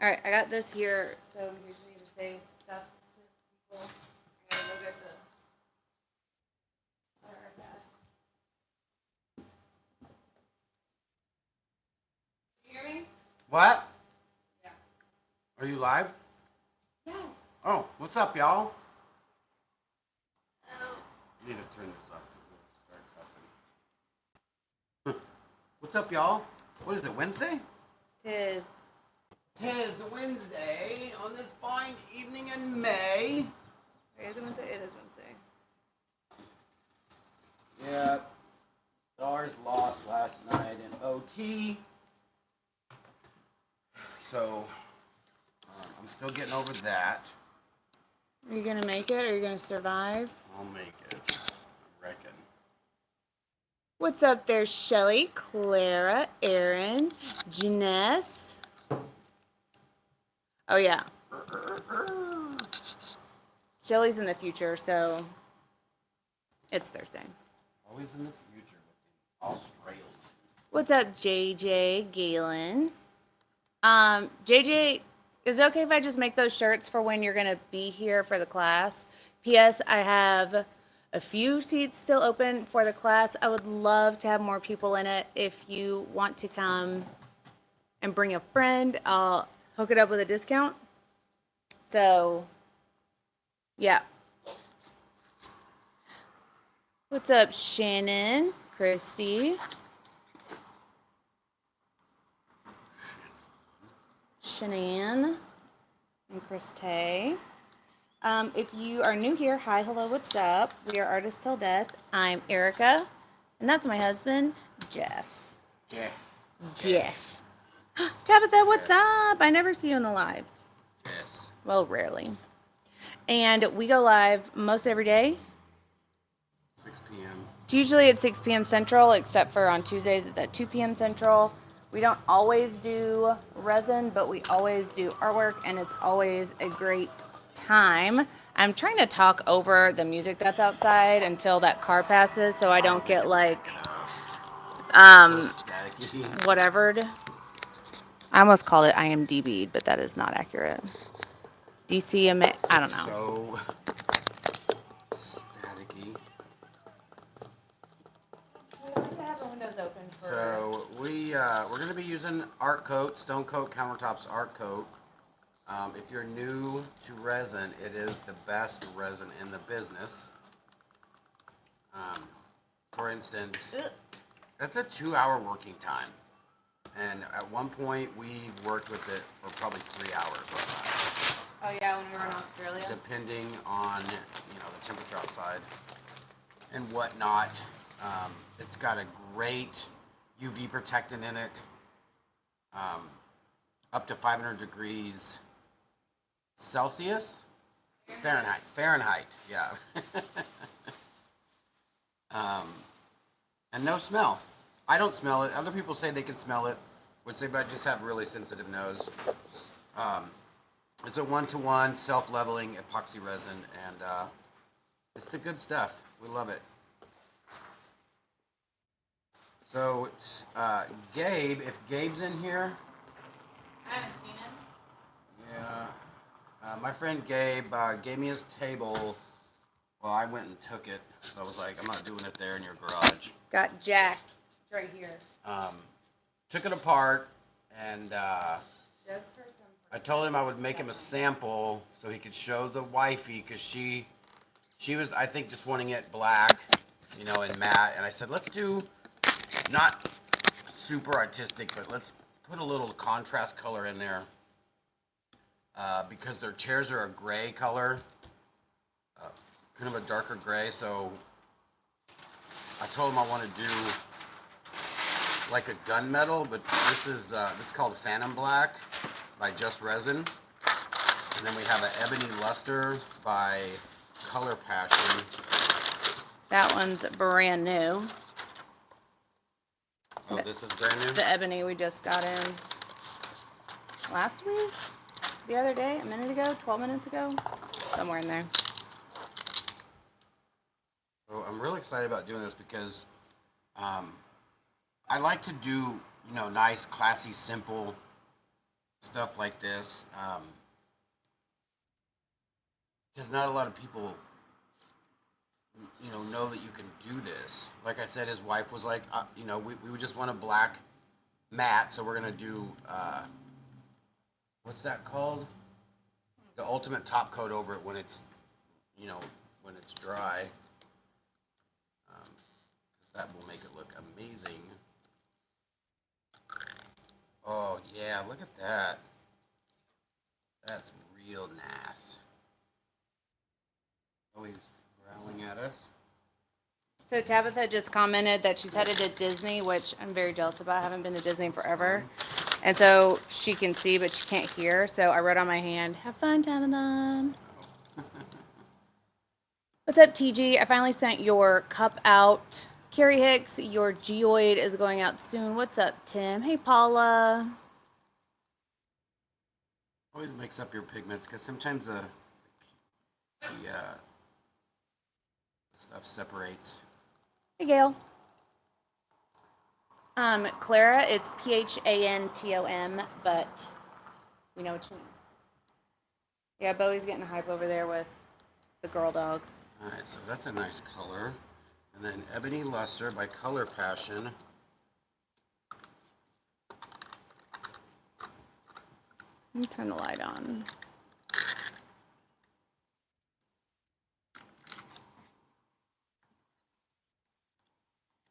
All right, I got this here. So in case you need to say stuff to people, I gotta go get the. You hear me? What? Yeah. Are you live? Yes. Oh, what's up, y'all? You need to turn this off because it starts sussing. What's up, y'all? What is it, Wednesday? Tis. Tis the Wednesday on this fine evening in May. Is it Wednesday? It is Wednesday. Yeah. Stars lost last night in OT. So, I'm still getting over that. Are you gonna make it? Or are you gonna survive? I'll make it, I reckon. What's up there, Shelly, Clara, Aaron, Janess? Oh yeah, Shelly's in the future, so it's Thursday. Always in the future with the Australians. What's up, JJ, Galen? JJ, is it okay if I just make those shirts for when you're gonna be here for the class? P.S. I have a few seats still open for the class. I would love to have more people in it. If you want to come and bring a friend, I'll hook it up with a discount. So, yeah. What's up, Shannon, Christy? Shanann and Christay. If you are new here, hi, hello, what's up? We are Artists Till Death. I'm Erica, and that's my husband, Jeff. Jeff. Tabitha, what's up? I never see you in the lives. Yes. Well, rarely. And we go live most every day. 6 p.m. It's usually at 6 p.m. Central, except for on Tuesdays it's at 2 p.m. Central. We don't always do resin, but we always do artwork, and it's always a great time. I'm trying to talk over the music that's outside until that car passes, so I don't get like whatevered. I almost called it IMDb, but that is not accurate. DCMA, I don't know. So staticky. So we're gonna be using Art Coat, Stone Coat Countertops Art Coat. If you're new to resin, it is the best resin in the business. For instance, that's a 2-hour working time. And at one point, we worked with it for probably 3 hours. Oh yeah, when we were in Australia. Depending on the temperature outside and whatnot. It's got a great UV protectant in it. Up to 500 degrees Celsius? Fahrenheit, yeah. And no smell. I don't smell it. Other people say they can smell it, which they might just have really sensitive nose. It's a 1-to-1 self-leveling epoxy resin, and it's the good stuff. We love it. So, Gabe, if Gabe's in here. I haven't seen him. Yeah. My friend Gabe gave me his table. Well, I went and took it. So I was like, I'm not doing it there in your garage. Got jacked. It's right here. Took it apart, and Just for some. I told him I would make him a sample so he could show the wifey, because she was, I think, just wanting it black, and matte. And I said, let's do not super artistic, but let's put a little contrast color in there, because their chairs are a gray color, kind of a darker gray. So I told him I want to do like a gunmetal, but this is called Phantom Black by Just Resin, and then we have an Ebony Luster by Color Passion. That one's brand new. Oh, this is brand new? The ebony we just got in last week? The other day? A minute ago? 12 minutes ago? Somewhere in there. So I'm really excited about doing this because I like to do, nice, classy, simple stuff like this. Because not a lot of people, know that you can do this. Like I said, his wife was like, we would just want a black matte, so we're gonna do, what's that called? The ultimate top coat over it when it's, when it's dry. That will make it look amazing. Oh yeah, look at that. That's real nice. Oh, he's growling at us. So Tabitha just commented that she's headed to Disney, which I'm very jealous about. I haven't been to Disney in forever. And so she can see, but she can't hear. So I wrote on my hand, have fun, Tabitha. Oh. What's up, TG? I finally sent your cup out. Carrie Hicks, your geoid is going out soon. What's up, Tim? Hey, Paula. Always mix up your pigments because sometimes the stuff separates. Hey, Gail. Clara, it's Phantom, but we know what you mean. Yeah, Bowie's getting hype over there with the girl dog. All right, so that's a nice color. And then Ebony Luster by Color Passion. Let me turn the light on.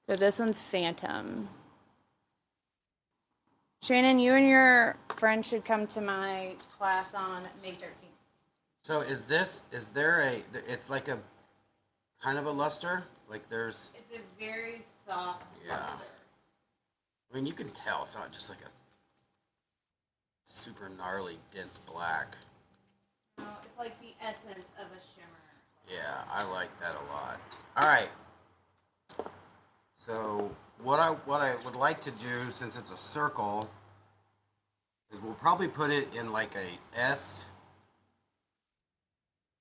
So this one's Phantom. Shannon, you and your friend should come to my class on May 13th. So is it's like a kind of a luster? Like there's... It's a very soft luster. I mean, you can tell. It's not just like a super gnarly, dense black. No, it's like the essence of a shimmer. Yeah, I like that a lot. All right. So what I would like to do, since it's a circle, is we'll probably put it in like a S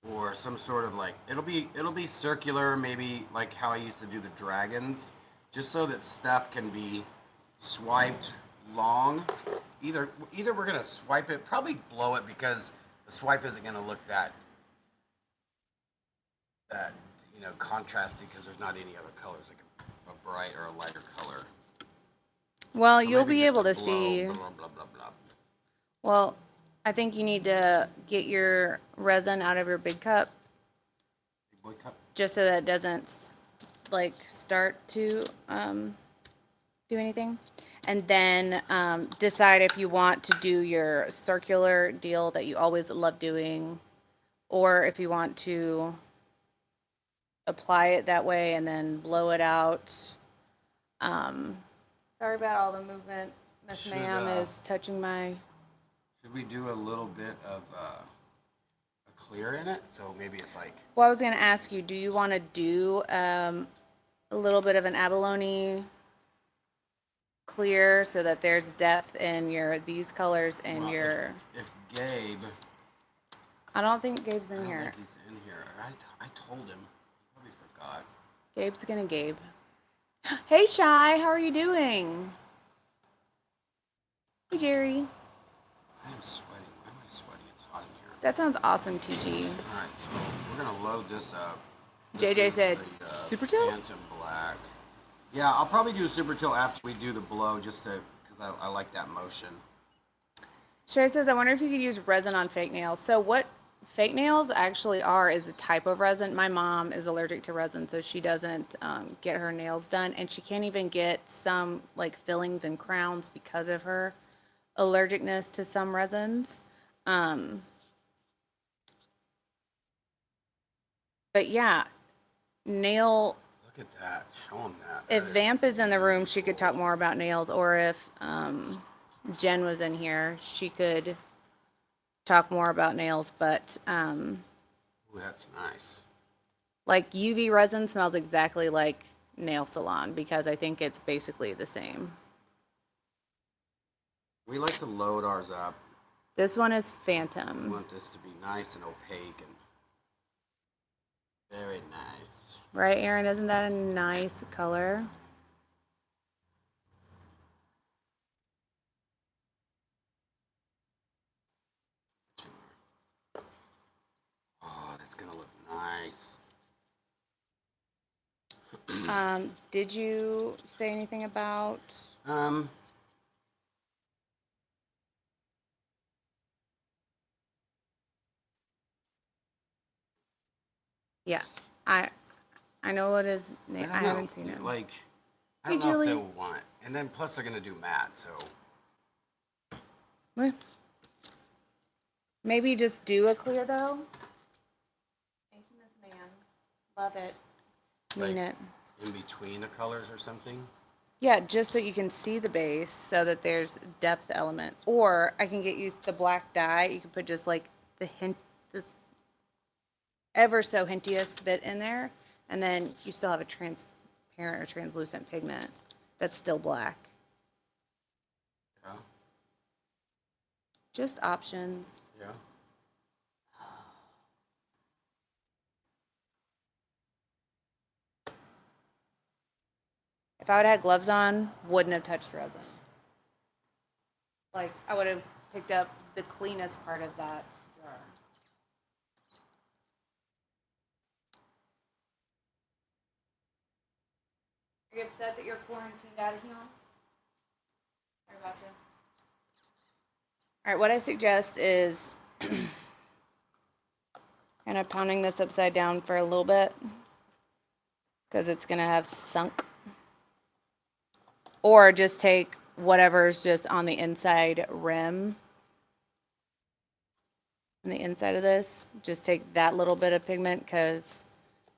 or some sort of like it'll be circular, maybe like how I used to do the dragons, just so that stuff can be swiped long. Either we're gonna swipe it, probably blow it because the swipe isn't gonna look that contrasty because there's not any other colors like a bright or a lighter color. Well, So you'll be able to blow, see. blah, blah, blah, blah. Well, I think you need to get your resin out of your big cup. Big boy cup. Just so that it doesn't like start to do anything. And then decide if you want to do your circular deal that you always love doing, or if you want to apply it that way and then blow it out. Sorry about all the movement. Miss Ma'am is touching my... Should we do a little bit of a clear in it? So maybe it's like... Well, I was going to ask you, do you want to do a little bit of an abalone clear so that there's depth in these colors and your... If Gabe... I don't think Gabe's in I don't here. think he's in here. I told him. He probably forgot. Gabe's going to Gabe. Hey, Shy, how are you doing? Hey, Jerry. I am sweating. Why am I sweating? It's hot in here. That sounds awesome, TG. All right, so we're going to load this up. JJ said, Super Till? Phantom Black. Yeah, I'll probably do a Super Till after we do the blow, just because I like that motion. Shay says, I wonder if you could use resin on fake nails. So what fake nails actually are is a type of resin. My mom is allergic to resin, so she doesn't get her nails done. And she can't even get some like fillings and crowns because of her allergicness to some resins. But yeah, nail... Look at that. Show them that. If Vamp is in the room, she could talk more about nails. Or if Jen was in here, she could talk more about nails. But Ooh, that's nice. like UV resin smells exactly like nail salon because I think it's basically the same. We like to load ours up. This one is We Phantom. want this to be nice and opaque and very nice. Right, Erin? Isn't that a nice color? nice. Did you say anything about? Um, Yeah, I know what his I name. don't I know. haven't seen it. Like, I Hey, don't know if Julie. they'll want. And then plus they're gonna do matte, so What? Maybe just do a clear though. Thank you, Miss Man. Love it. Mean like it. in between the colors or something. Yeah, just so you can see the base, so that there's depth element. Or I can get you the black dye. You can put just like the hint, the ever so hintiest bit in there, and then you still have a transparent or translucent pigment that's still black. Yeah. Just options. Yeah. If I would have had gloves on, wouldn't have touched resin. Like, I would have picked up the cleanest part of that jar. Are you upset that you're quarantined out of here? Sorry about you. All right, what I suggest is kind of pounding this upside down for a little bit because it's going to have sunk. Or just take whatever's just on the inside rim. On the inside of this, just take that little bit of pigment because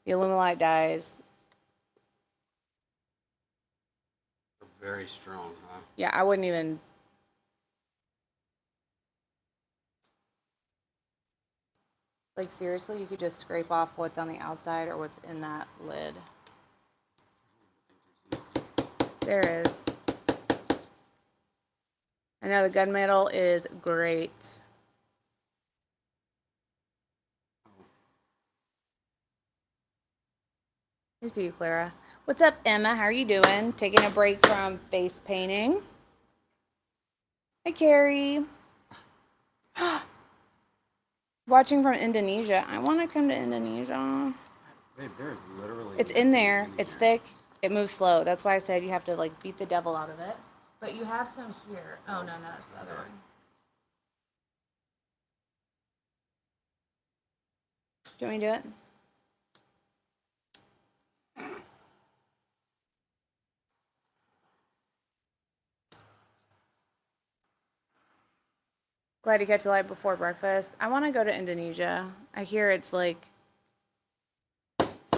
the Alumilite dyes, They're very strong, huh? yeah, I wouldn't even. Like, seriously, you could just scrape off what's on the outside or what's in that lid. There is. I know the gunmetal is great. I see you, Clara. What's up, Emma? How are you doing? Taking a break from face painting. Hi, Carrie. Watching from Indonesia. I want to come to Indonesia. Babe, there's literally. It's in there. nothing in It's here. thick. It moves slow. That's why I said you have to like beat the devil out of it. But you have some here. Oh no, that's the other one. Do you want me to do it? Glad to catch a light before breakfast. I want to go to Indonesia. I hear it's like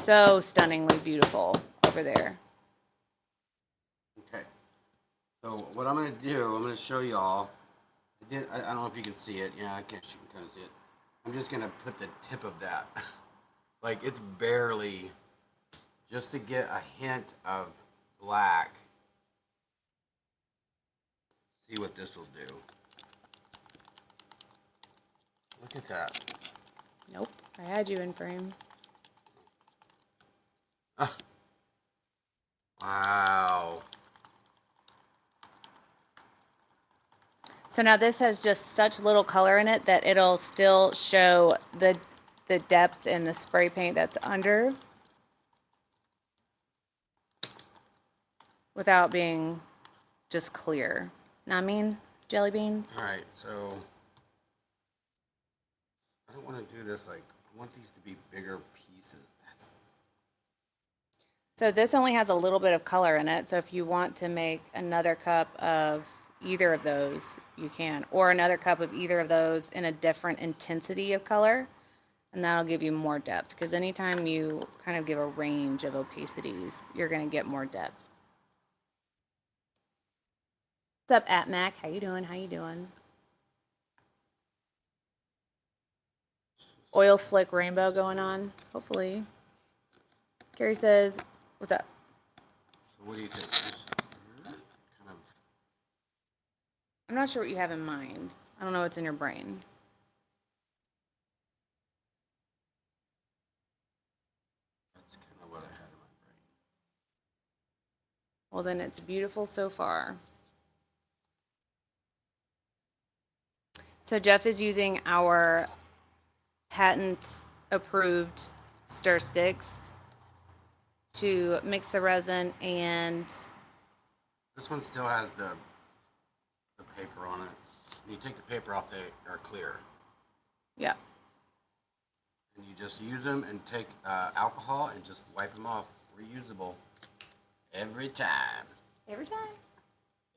so stunningly beautiful over there. Okay. So what I'm gonna do, I'm gonna show y'all. I don't know if you can see it. Yeah, I guess you can kind of see it. I'm just gonna put the tip of that, like it's barely, just to get a hint of black. See what this will do. Look at that. Nope, I had you in frame. Wow. So now this has just such little color in it that it'll still show the depth in the spray paint that's under without being just clear. Know what I mean, jelly beans? All right, so I don't want to do this like, I want these to be bigger pieces. That's So this only has a little bit of color in it. So if you want to make another cup of either of those, you can. Or another cup of either of those in a different intensity of color. And that'll give you more depth. Because anytime you kind of give a range of opacities, you're going to get more depth. What's up, at Mac? How you doing? How you doing? Oil slick rainbow going on, hopefully. Gary says, what's up? so. What do you think? Just kind of. I'm not sure what you have in mind. I don't know what's in your brain. That's kind of what I had in my brain. Well, then it's beautiful so far. So Jeff is using our patent approved stir sticks to mix the resin and This one still has the paper on it. When you take the paper off, they are clear. yeah. And you just use them and take alcohol and just wipe them off. Reusable. Every time. Every time.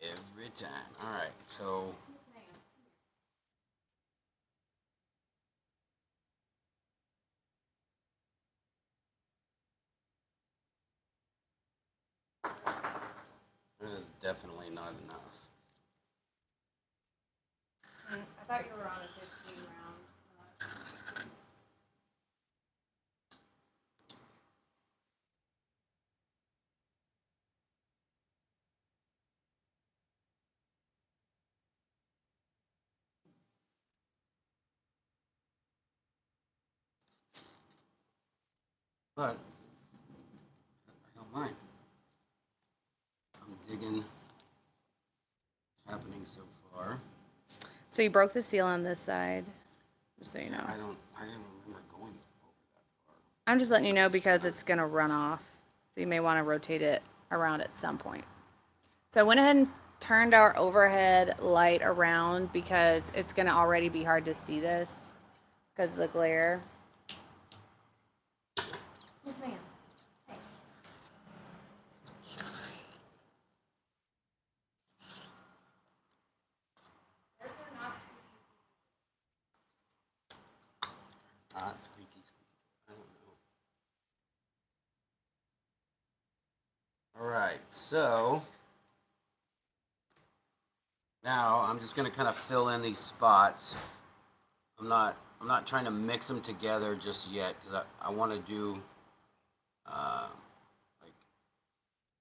Every time. All right, so. This is definitely not enough. I thought you were on a 15 round. But I don't mind. I'm digging what's happening so far. So you broke the seal on this side, just so you know. I didn't remember going over that far. I'm just letting you know because it's going to run off. So you may want to rotate it around at some point. So I went ahead and turned our overhead light around because it's going to already be hard to see this because of the glare. Yes, ma'am. Squeaky. I don't know. All right, so now I'm just gonna kind of fill in these spots. I'm not trying to mix them together just yet because I want to do like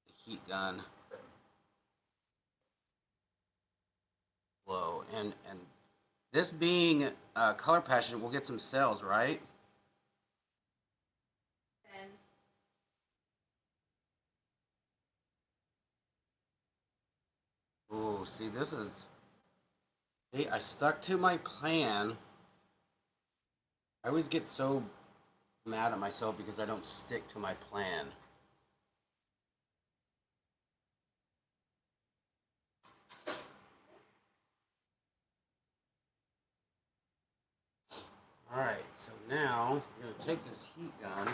the heat gun flow and this being color passion, we'll get some cells, right? Oh, see, this is. See, I stuck to my plan. I always get so mad at myself because I don't stick to my plan. All right, so now I'm going to take this heat gun.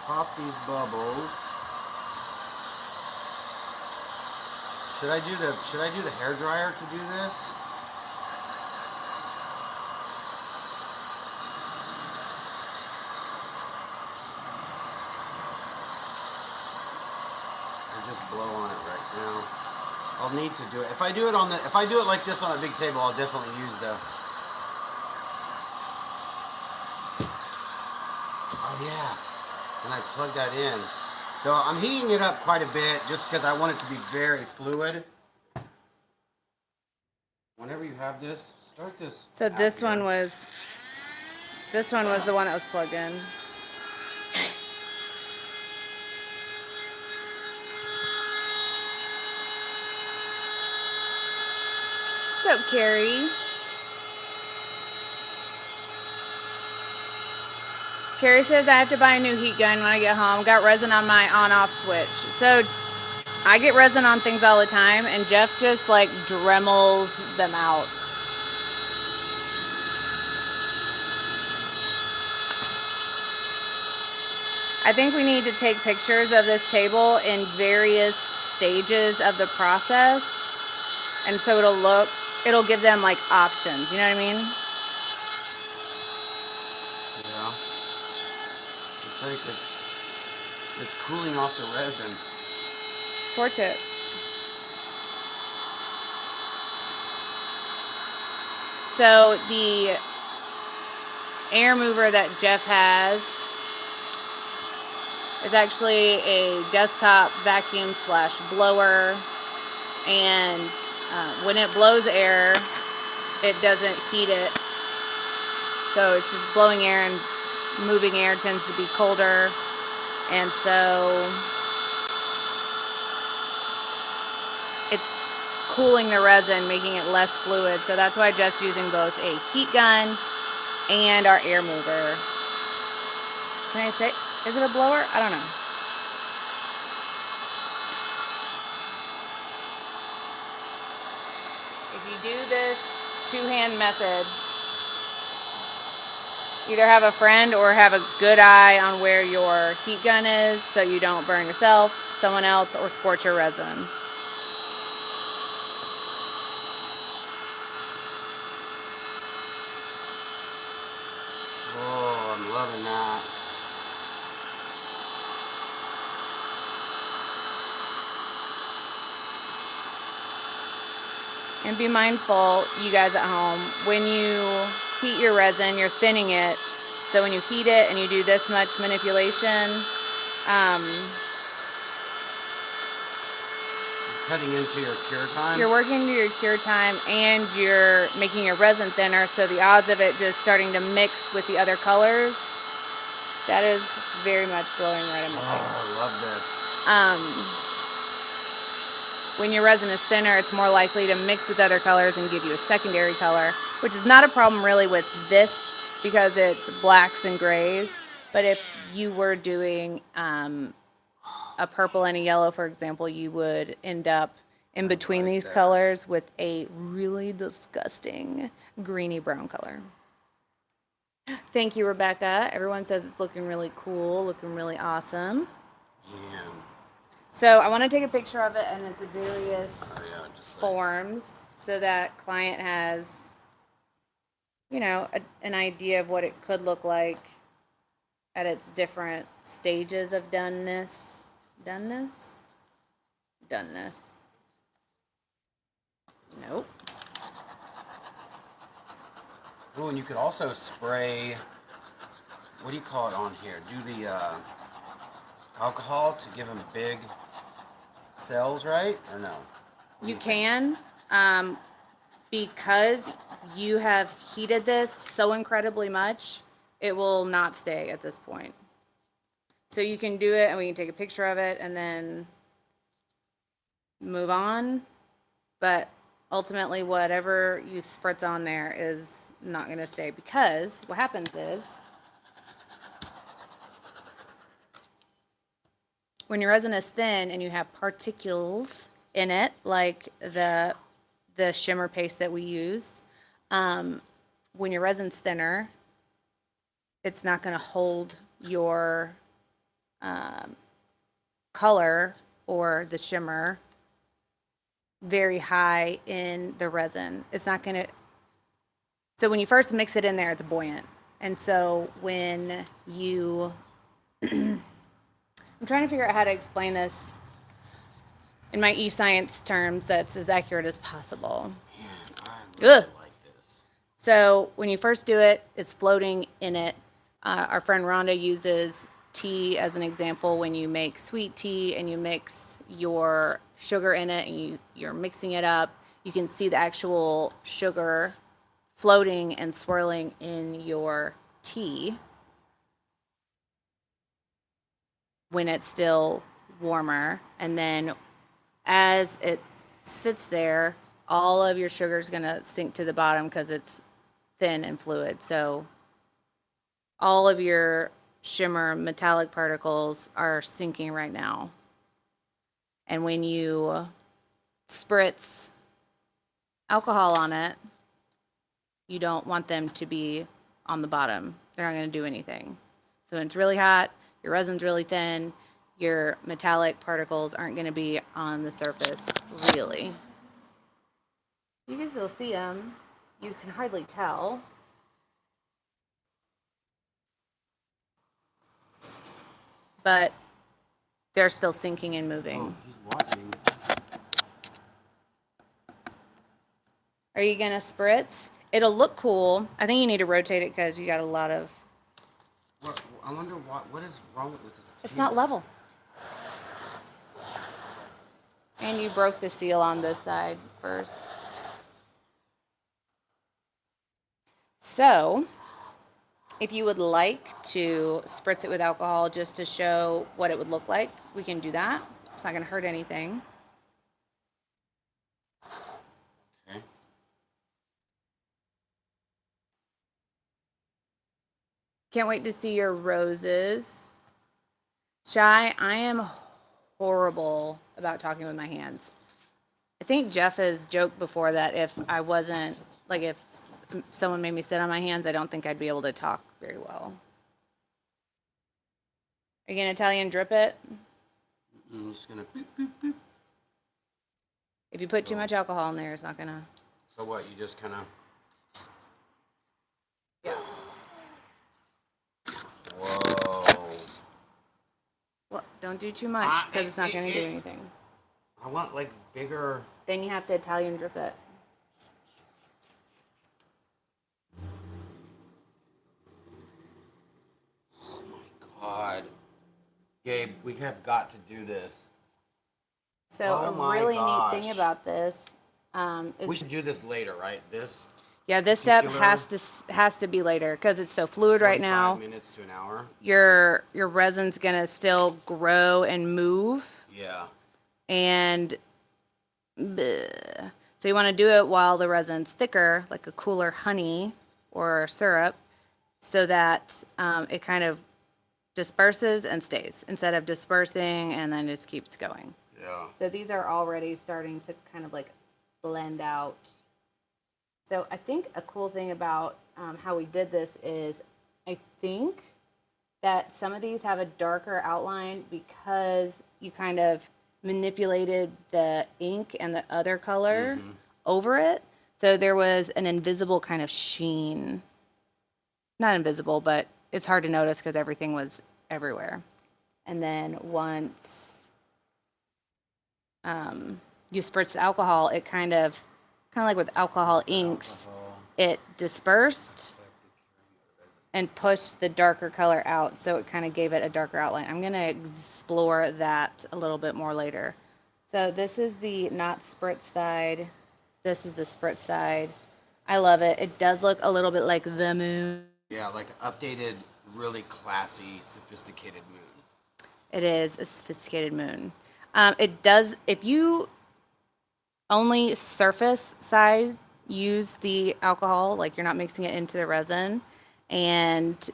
Pop these bubbles. Should I do the hair dryer to do this? Or just blow on it right now? I'll need to do it. If I do it like this on a big table, I'll definitely use the. Oh yeah, and I plug that in. So I'm heating it up quite a bit just because I want it to be very fluid. Whenever you have this, start this. So this one was the one that was plugged in. What's up, Carrie? Carrie says I have to buy a new heat gun when I get home. Got resin on my on-off switch. So I get resin on things all the time, and Jeff just like Dremels them out. I think we need to take pictures of this table in various stages of the process. And so it'll give them like options. You know what I mean? Yeah. It's like it's cooling off the resin. Torch it. So the air mover that Jeff has is actually a desktop vacuum / blower, and when it blows air, it doesn't heat it. So it's just blowing air, and moving air tends to be colder. And so it's cooling the resin, making it less fluid. So that's why Jeff's using both a heat gun and our air mover. Can I say, is it a blower? I don't know. If you do this two-hand method, either have a friend or have a good eye on where your heat gun is so you don't burn yourself, someone else, or scorch your resin. Oh, I'm loving that. And be mindful, you guys at home, when you heat your resin, you're thinning it. So when you heat it and you do this much manipulation, Cutting into your cure time. you're working to your cure time and you're making your resin thinner. So the odds of it just starting to mix with the other colors, that is very much blowing right in my face. Oh, I love this. When your resin is thinner, it's more likely to mix with other colors and give you a secondary color, which is not a problem really with this because it's blacks and grays. But if you were doing a purple and a yellow, for example, you would end up in between these colors with a really disgusting greeny brown color. Thank you, Rebecca. Everyone says it's looking really cool, looking really awesome. Yeah. So I want to take a picture of it and its various Just forms so that client has, you know, an idea of what it could look like at its different stages of doneness. Doneness? Doneness. Nope. Oh, and you could also spray, what do you call it on here? Do the alcohol to give them big cells, right? Or no? You can, because you have heated this so incredibly much, it will not stay at this point. So you can do it and we can take a picture of it and then move on. But ultimately, whatever you spritz on there is not going to stay because what happens is when your resin is thin and you have particles in it, like the shimmer paste that we used, when your resin's thinner, it's not going to hold your color or the shimmer very high in the resin. It's not going to, so when you first mix it in there, it's buoyant. And so when you, I'm trying to figure out how to explain this in my e-science terms that's as accurate as possible. Man, I really like this. So when you first do it, it's floating in it. Our friend Rhonda uses tea as an example. When you make sweet tea and you mix your sugar in it and you're mixing it up, you can see the actual sugar floating and swirling in your tea when it's still warmer. And then as it sits there, all of your sugar is going to sink to the bottom because it's thin and fluid. So all of your shimmer metallic particles are sinking right now. And when you spritz alcohol on it, you don't want them to be on the bottom. They're not going to do anything. So when it's really hot, your resin's really thin, your metallic particles aren't going to be on the surface, really. You can still see them. You can hardly tell. But they're still sinking and moving. Oh, he's watching. Are you going to spritz? It'll look cool. I think you need to rotate it because you got a lot of... I wonder what is wrong with this table? It's not level. And you broke the seal on this side first. So, if you would like to spritz it with alcohol just to show what it would look like, we can do that. It's not going to hurt anything. Can't wait to see your roses. Shy, I am horrible about talking with my hands. I think Jeff has joked before that if I wasn't, like if someone made me sit on my hands, I don't think I'd be able to talk very well. Are you going to Italian drip it? I'm just gonna. If you put too much alcohol in there, it's not going to. So what? You just kind of. Yeah. Whoa. Well, don't do too much because it's not going to do anything. I want like bigger. Then you have to Italian drip it. Oh my God. Gabe, we have got to do this. So Oh a my really gosh. neat thing about this is We should do this later, right? This. yeah, this step particular- has to be later because it's so fluid right 45 now. minutes to an hour. Your resin's gonna still grow and move, Yeah. and bleh. So you want to do it while the resin's thicker, like a cooler honey or syrup, so that it kind of disperses and stays instead of dispersing and then just keeps going. Yeah. So these are already starting to kind of like blend out. So I think a cool thing about how we did this is I think that some of these have a darker outline because you kind of manipulated the ink and the other color over it. So there was an invisible kind of sheen. Not invisible, but it's hard to notice because everything was everywhere. And then once you spritz the alcohol, it kind of like with alcohol inks, it dispersed and pushed the darker color out, so it kind of gave it a darker outline. I'm going to explore that a little bit more later. So this is the not spritz side. This is the spritz side. I love it. It does look a little bit like the moon. Yeah, like updated, really classy, sophisticated moon. It is a sophisticated moon. It does, if you only surface size use the alcohol, like you're not mixing it into the resin, and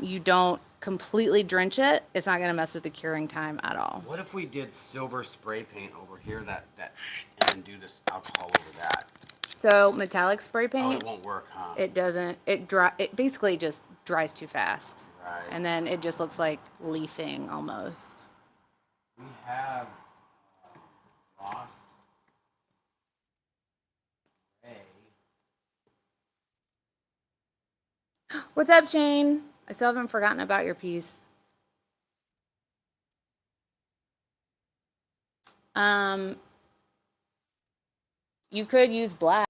you don't completely drench it, it's not going to mess with the curing time at all. What if we did silver spray paint over here, that and then do this alcohol over that? So metallic spray Oh, paint, it won't work, huh? it doesn't, it basically just dries too fast. Right. And then it just looks like leafing almost. We have Ross Ray. What's up, Shane? I still haven't forgotten about your piece. You could use black.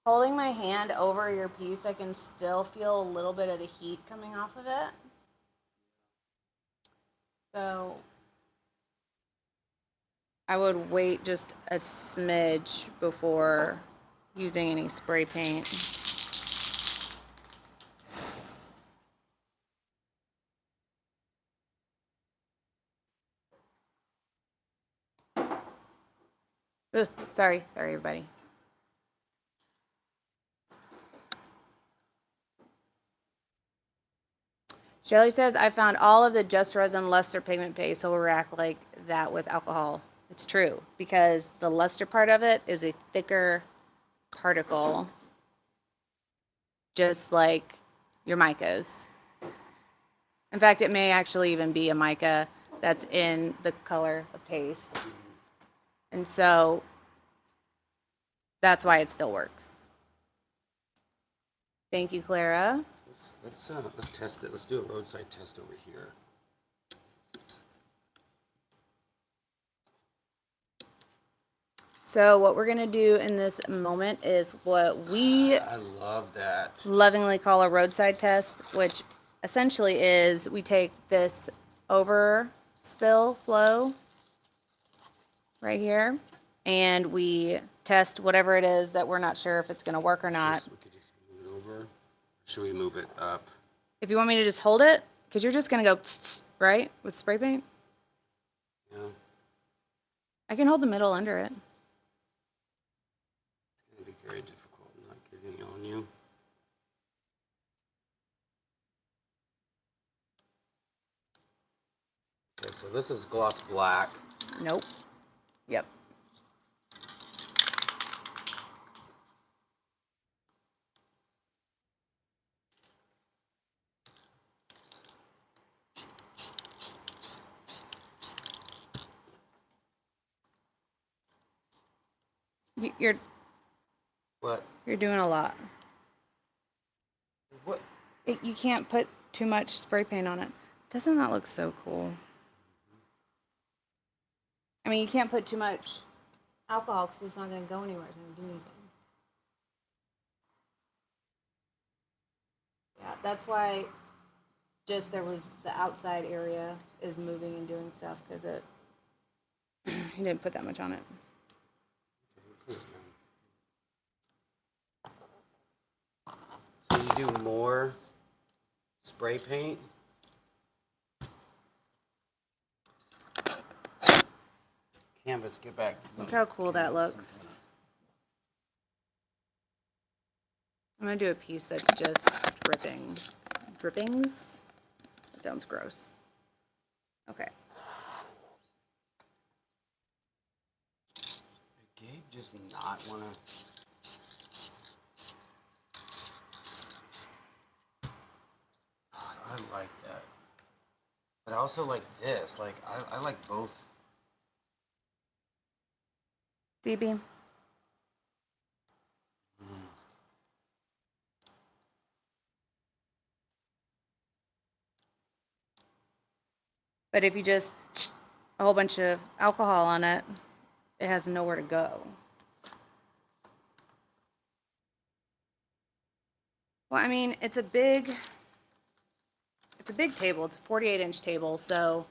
Holding my hand over your piece, I can still feel a little bit of the heat coming off of it. So I would wait just a smidge before using any spray paint. Ugh, sorry, everybody. Shelley says, I found all of the Just Resin Luster pigment paste, so we'll react like that with alcohol. It's true, because the luster part of it is a thicker particle, just like your micas. In fact, it may actually even be a mica that's in the color of paste. And so that's why it still works. Thank you, Clara. Let's test it. Let's do a roadside test over here. So what we're gonna do in this moment is what we I love that. lovingly call a roadside test, which essentially is we take this overspill flow right here and we test whatever it is that we're not sure if it's gonna work or not. We could just move it over. Should we move it up? If you want me to just hold it, because you're just gonna go right with spray paint. Yeah. I can hold the middle under it. It's going to be very difficult not getting it on you. Okay, so this is gloss black. Nope. Yep. You're What? you're doing a lot. What? You can't put too much spray paint on it. Doesn't that look so cool? I mean, you can't put too much alcohol because it's not going to go anywhere. It's not going to do anything. Yeah, that's why just there was the outside area is moving and doing stuff because it he didn't put that much on it. So you do more spray paint? Canvas, get back. Look how cool that looks. I'm going to do a piece that's just dripping. Drippings? That sounds gross. Okay. Gabe just not want to. I like that. But I also like this. Like, I like both. C-beam. But if you just a whole bunch of alcohol on it, it has nowhere to go. Well, I mean, it's a big table. It's a 48-inch table, so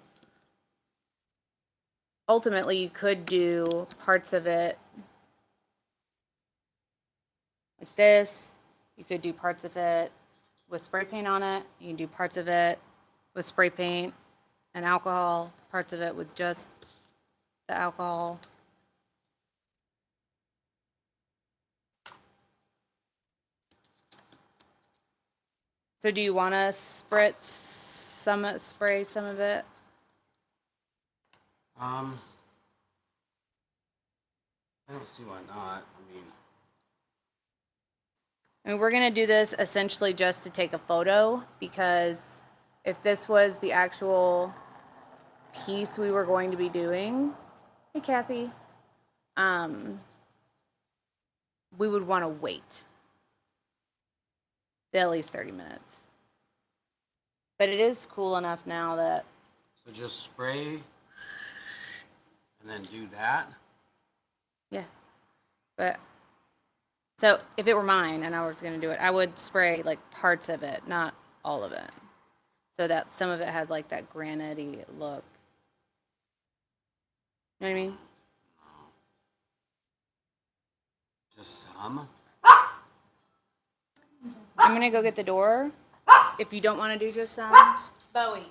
ultimately you could do parts of it like this. You could do parts of it with spray paint on it. You can do parts of it with spray paint and alcohol, parts of it with just the alcohol. So do you want to spray some of it? I don't see why not. I mean, we're going to do this essentially just to take a photo because if this was the actual piece we were going to be doing, hey Kathy, we would want to wait at least 30 minutes. But it is cool enough now that. So just spray and then do that? Yeah. But so if it were mine and I was going to do it, I would spray like parts of it, not all of it. So that some of it has like that granite-y look. You know what I mean? Just some? I'm going to go get the door. If you don't want to do just some. Bowie.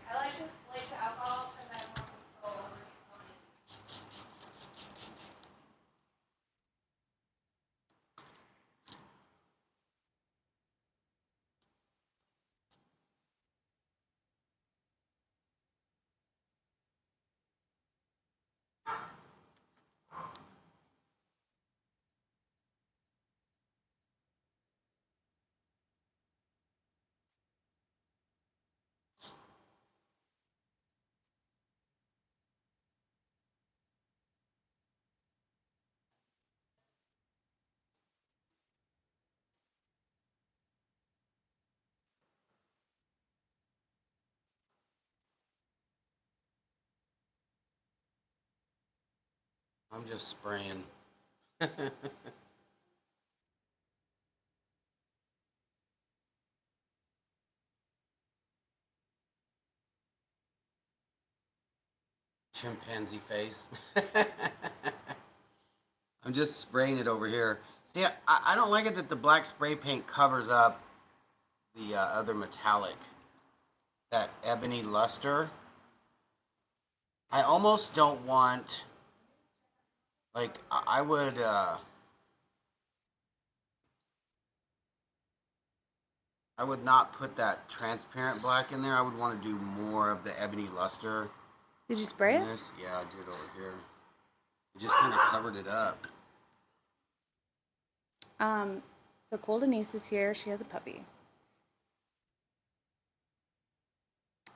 I like to flake the alcohol because I have more control over I'm just spraying. Chimpanzee face. I'm just spraying it over here. See, I don't like it that the black spray paint covers up the other metallic. That ebony luster. I almost don't want, like, I would, I would not put that transparent black in there. I would want to do more of the ebony luster. Did you spray it? This, yeah, I did over here. It just kind of covered it up. So Cole Denise is here. She has a puppy.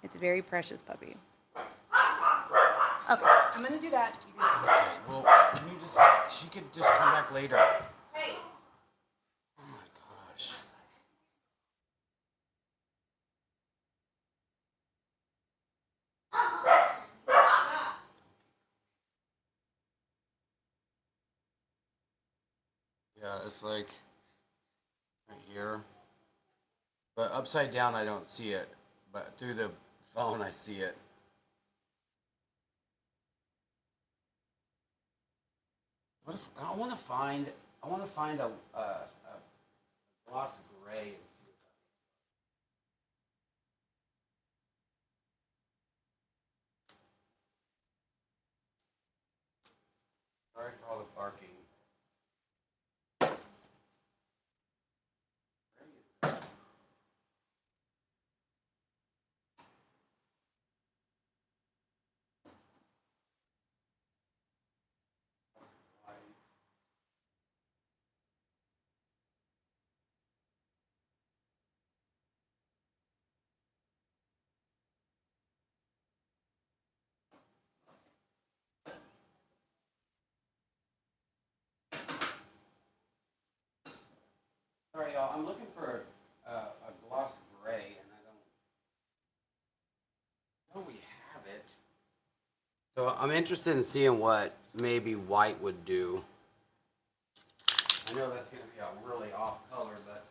It's a very precious puppy. Okay, I'm gonna do that. Okay, well, can you just, she could just come back later. Hey. Oh my gosh. Yeah, it's like right here. But upside down, I don't see it. But through the phone, I see it. What if, I want to find a gloss gray and see what that. Sorry for all the barking. Sorry, y'all. I'm looking for a gloss gray, and I don't know we have it. So I'm interested in seeing what maybe white would do. I know that's going to be a really off color, but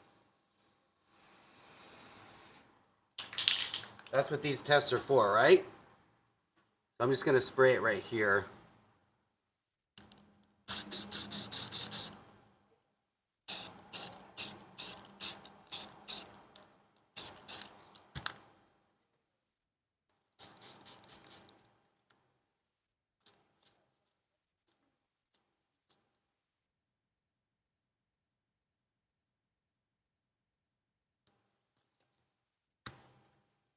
that's what these tests are for, right? So I'm just going to spray it right here.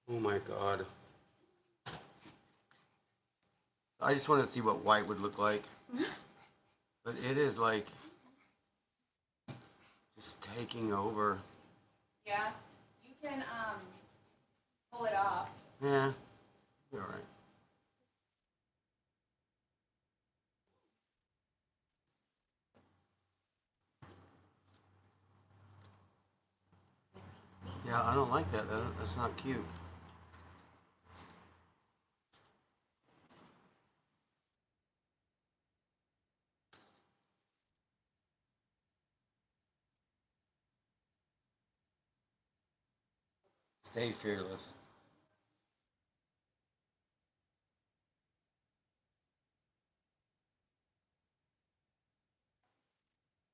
Oh my god. I just want to see what white would look like. But it is like just taking over. Yeah, you can pull it off. Yeah, you're all right. Yeah, I don't like that. That's not cute. Stay fearless.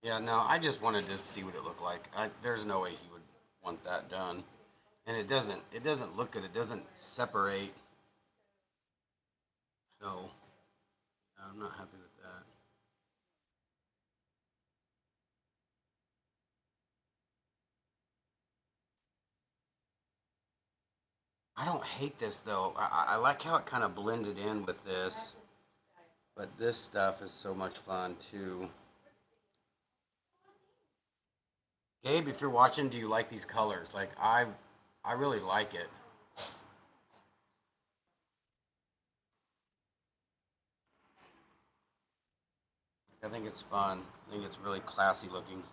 Yeah, no, I just wanted to see what it looked like. There's no way he would want that done. And it doesn't look good. It doesn't separate. So, I'm not happy with that. I don't hate this though. I like how it kind of blended in with this. But this stuff is so much fun too. Gabe, if you're watching, do you like these colors? Like I really like it. I think it's fun. I think it's really classy looking.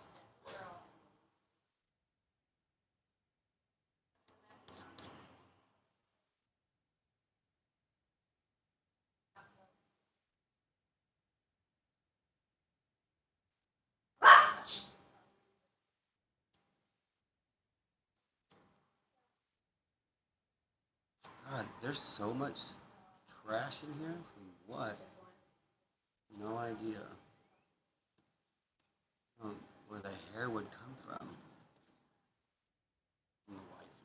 God, there's so much trash in here. From what? No idea. Where the hair would come from. From the wifey.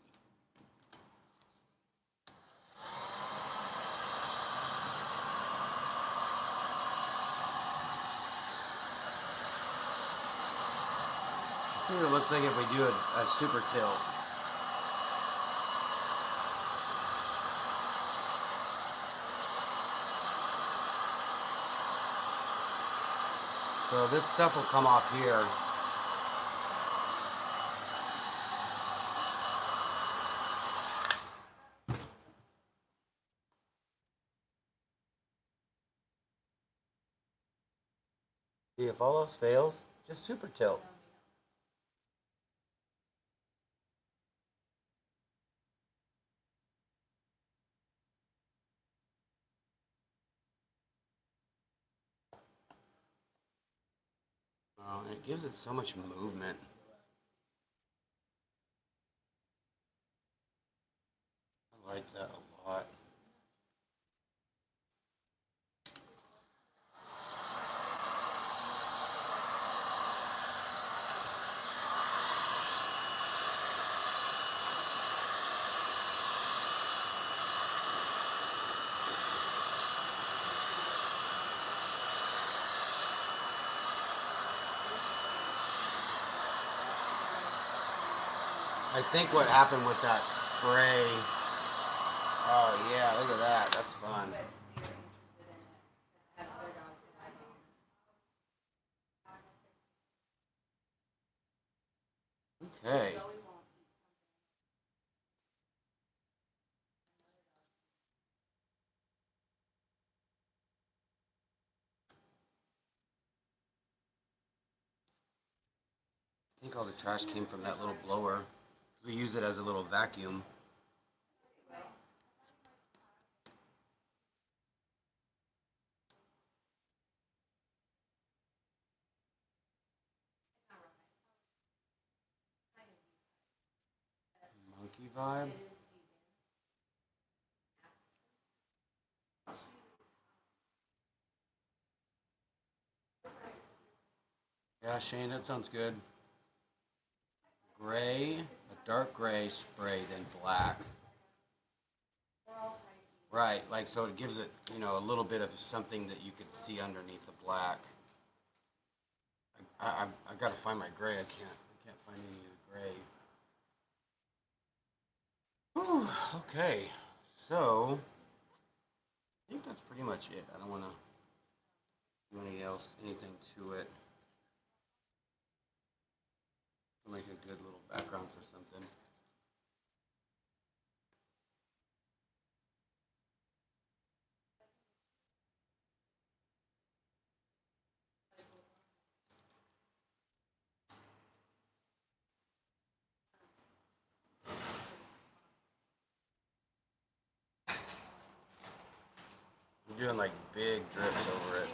See what it looks like if we do a super tilt. So this stuff will come off here. See, if all else fails, just super tilt. Oh, and it gives it so much movement. I like that a lot. I think what happened with that spray. Oh yeah, look at that. That's fun. Okay. I think all the trash came from that little blower. We use it as a little vacuum. Monkey vibe. Yeah, Shane, that sounds good. Gray, a dark gray spray, then black. Right, like so it gives it, a little bit of something that you could see underneath the black. I got to find my gray. I can't find any of the gray. Whew, okay, so I think that's pretty much it. I don't want to do anything to it. To make a good little background for something. I'm doing like big drips over it.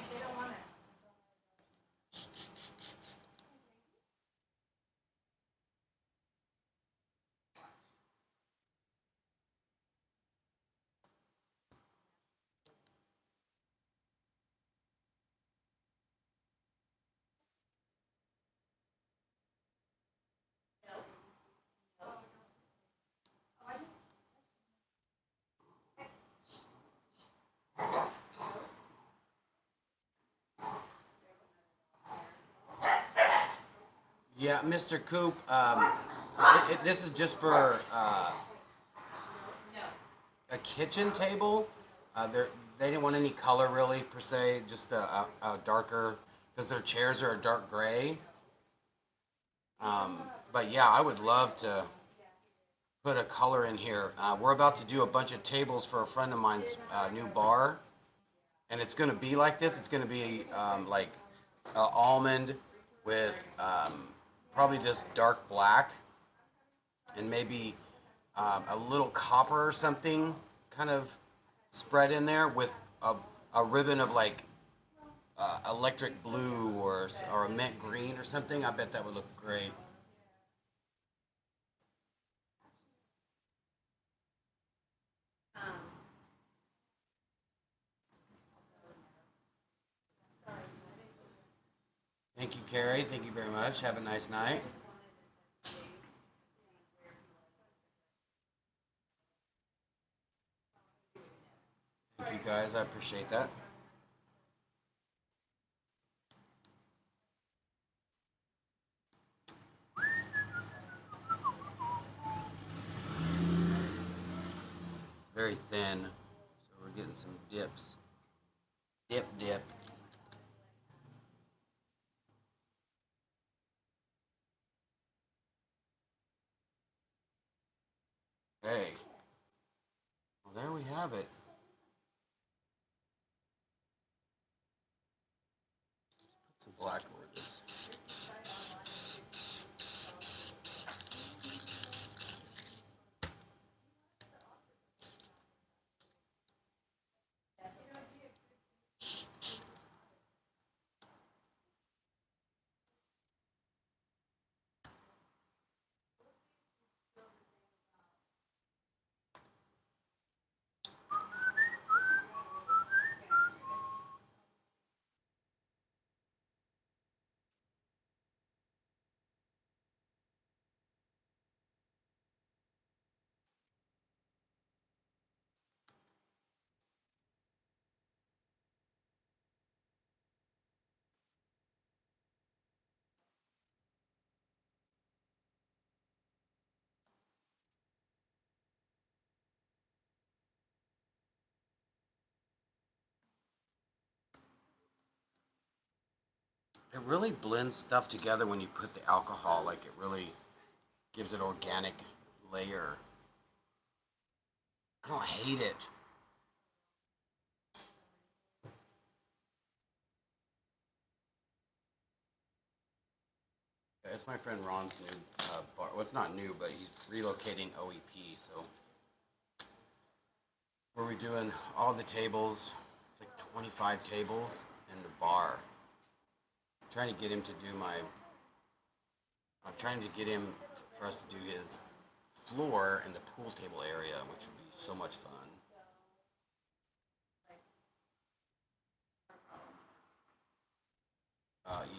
Yeah, Mr. Coop, this is just for a kitchen table. They didn't want any color really per se, just a darker, because their chairs are a dark gray. But yeah, I would love to put a color in here. We're about to do a bunch of tables for a friend of mine's new bar, and it's going to be like this. It's going to be like almond with probably this dark black, and maybe a little copper or something kind of spread in there with a ribbon of like electric blue or a mint green or something. I bet that would look great. Thank you, Carrie. Thank you very much. Have a nice night. Thank you, guys. I appreciate that. Very thin, so we're getting some dips. Dip, dip. have it. Put some black over this. It really blends stuff together when you put the alcohol. Like it really gives it organic layer. I don't hate it. It's my friend Ron's new bar. Well, it's not new, but he's relocating OEP. So we're redoing all the tables. It's like 25 tables in the bar. I'm trying to get him to do my. I'm trying to get him for us to do his floor in the pool table area, which would be so much fun.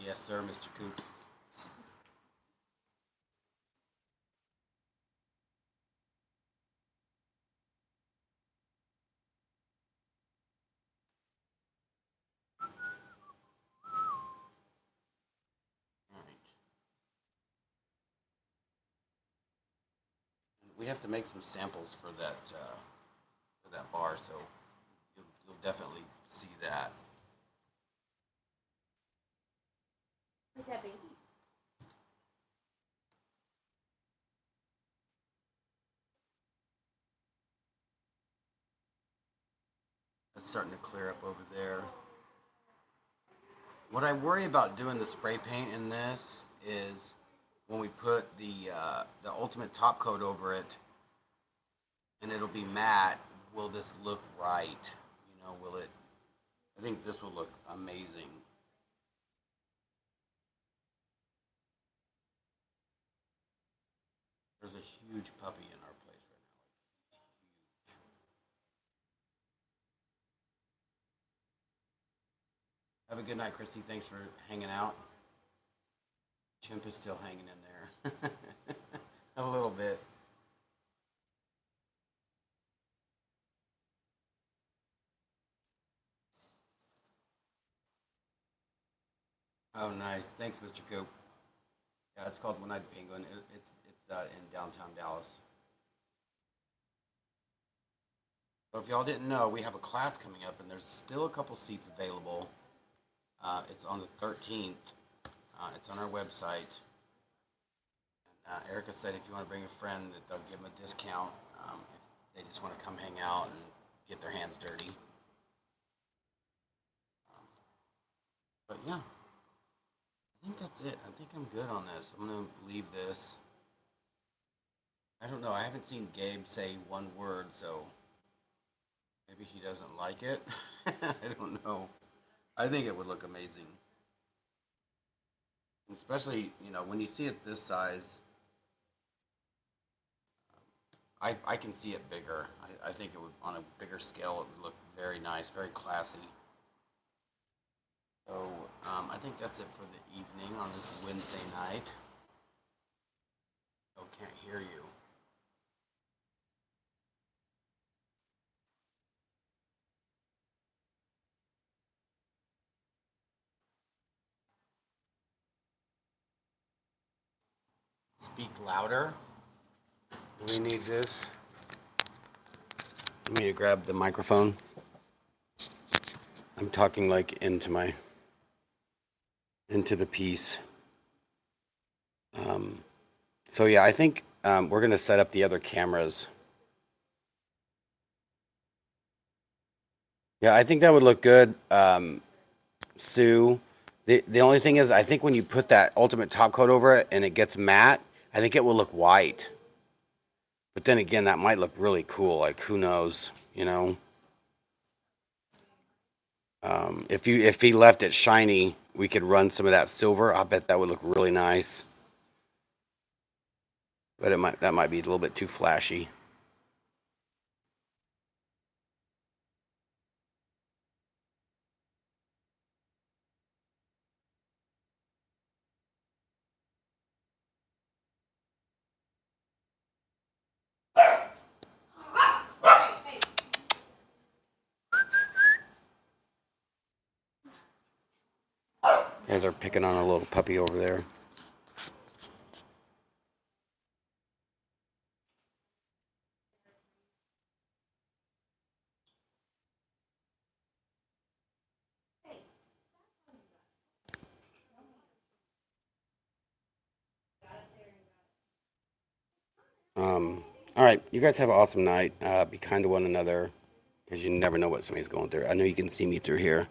Yes, sir, Mr. Coop. All right. We have to make some samples for that bar, so you'll definitely see that. Look at that baby. It's starting to clear up over there. What I worry about doing the spray paint in this is when we put the ultimate top coat over it, and it'll be matte. Will this look right? You know, will it? I think this will look amazing. There's a huge puppy in our place right now. Like huge. Have a good night, Christy. Thanks for hanging out. Chimp is still hanging in there. A little bit. Oh, nice. Thanks, Mr. Coop. Yeah, it's called One Eyed Penguin. It's in downtown Dallas. So if y'all didn't know, we have a class coming up, and there's still a couple seats available. It's on the 13th. It's on our website. Erica said if you want to bring a friend, that they'll give them a discount if they just want to come hang out and get their hands dirty. But yeah, I think that's it. I think I'm good on this. I'm gonna leave this. I don't know. I haven't seen Gabe say one word, so maybe he doesn't like it. I don't know. I think it would look amazing, especially when you see it this size. I can see it bigger. I think it would, on a bigger scale, it would look very nice, very classy. So I think that's it for the evening on this Wednesday night. Oh, can't hear you. Speak louder. Do we need this? Let me grab the microphone. I'm talking like into the piece. So yeah, I think we're gonna set up the other cameras. Yeah, I think that would look good. Sue, the only thing is, I think when you put that ultimate top coat over it and it gets matte, I think it will look white. But then again, that might look really cool. Like, who knows, you know? If he left it shiny, we could run some of that silver. I bet that would look really nice. But that might be a little bit too flashy. Guys are picking on a little puppy over there. All right, you guys have an awesome night. Be kind to one another because you never know what somebody's going through. I know you can see me through here.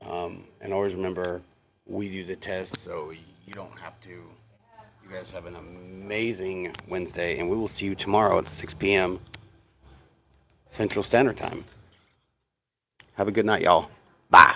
And always remember, we do the test, so you don't have to. You guys have an amazing Wednesday, and we will see you tomorrow at 6 p.m. Central Standard Time. Have a good night, y'all. Bye.